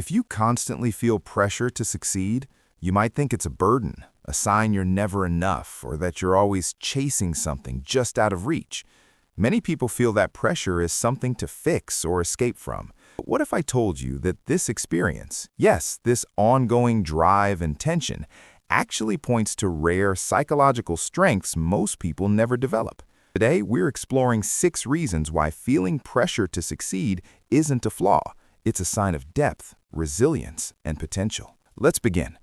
If you constantly feel pressure to succeed, you might think it's a burden, a sign you're never enough, or that you're always chasing something just out of reach. Many people feel that pressure is something to fix or escape from. But what if I told you that this experience, yes, this ongoing drive and tension, actually points to rare psychological strengths most people never develop? Today, we're exploring 6 reasons why feeling pressure to succeed isn't a flaw. It's a sign of depth, resilience, and potential. Let's begin.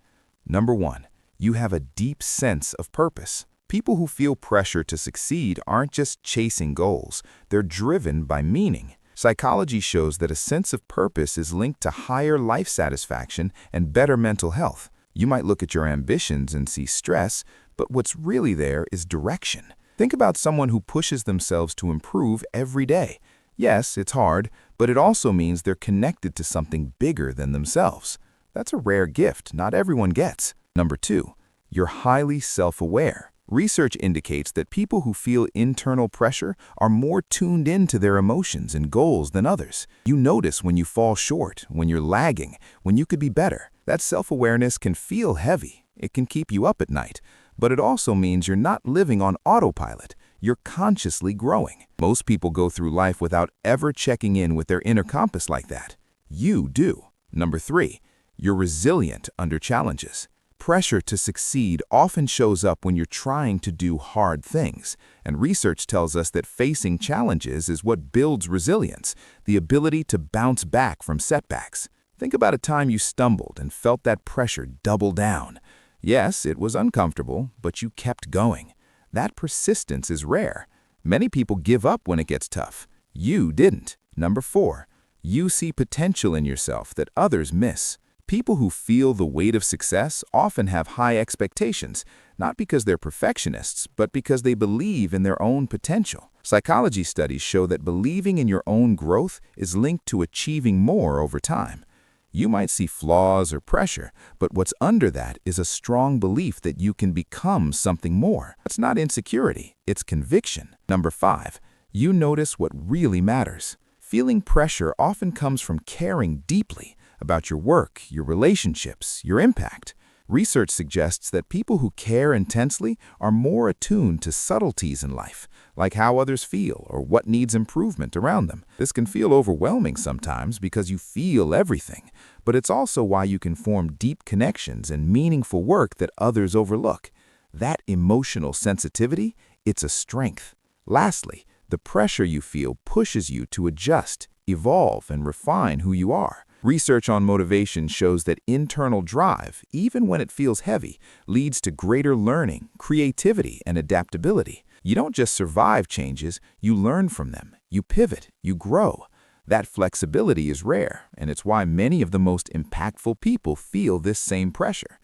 Number 1, you have a deep sense of purpose. People who feel pressure to succeed aren't just chasing goals, they're driven by meaning. Psychology shows that a sense of purpose is linked to higher life satisfaction and better mental health. You might look at your ambitions and see stress, but what's really there is direction. Think about someone who pushes themselves to improve every day. Yes, it's hard, but it also means they're connected to something bigger than themselves. That's a rare gift not everyone gets. Number 2, you're highly self-aware. Research indicates that people who feel internal pressure are more tuned into their emotions and goals than others. You notice when you fall short, when you're lagging, when you could be better. That self-awareness can feel heavy. It can keep you up at night. But it also means you're not living on autopilot. You're consciously growing. Most people go through life without ever checking in with their inner compass like that. You do. Number 3, you're resilient under challenges. Pressure to succeed often shows up when you're trying to do hard things, and research tells us that facing challenges is what builds resilience, the ability to bounce back from setbacks. Think about a time you stumbled and felt that pressure double down. Yes, it was uncomfortable, but you kept going. That persistence is rare. Many people give up when it gets tough. You didn't. Number 4, you see potential in yourself that others miss. People who feel the weight of success often have high expectations, not because they're perfectionists, but because they believe in their own potential. Psychology studies show that believing in your own growth is linked to achieving more over time. You might see flaws or pressure, but what's under that is a strong belief that you can become something more. It's not insecurity, it's conviction. Number 5, you notice what really matters. Feeling pressure often comes from caring deeply about your work, your relationships, your impact. Research suggests that people who care intensely are more attuned to subtleties in life, like how others feel or what needs improvement around them. This can feel overwhelming sometimes because you feel everything, but it's also why you can form deep connections and meaningful work that others overlook. That emotional sensitivity, it's a strength. Lastly, the pressure you feel pushes you to adjust, evolve, and refine who you are. Research on motivation shows that internal drive, even when it feels heavy, leads to greater learning, creativity, and adaptability. You don't just survive changes, you learn from them, you pivot, you grow. That flexibility is rare, and it's why many of the most impactful people feel this same pressure.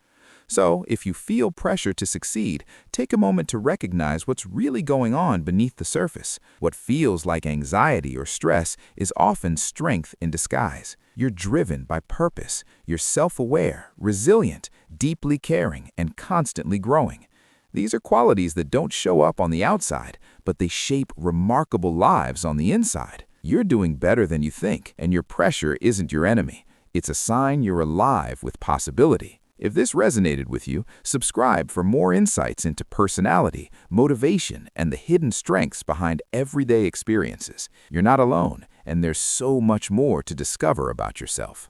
So, if you feel pressure to succeed, take a moment to recognize what's really going on beneath the surface. What feels like anxiety or stress is often strength in disguise. You're driven by purpose. You're self-aware, resilient, deeply caring, and constantly growing. These are qualities that don't show up on the outside, but they shape remarkable lives on the inside. You're doing better than you think, and your pressure isn't your enemy. It's a sign you're alive with possibility. If this resonated with you, subscribe for more insights into personality, motivation, and the hidden strengths behind everyday experiences. You're not alone, and there's so much more to discover about yourself.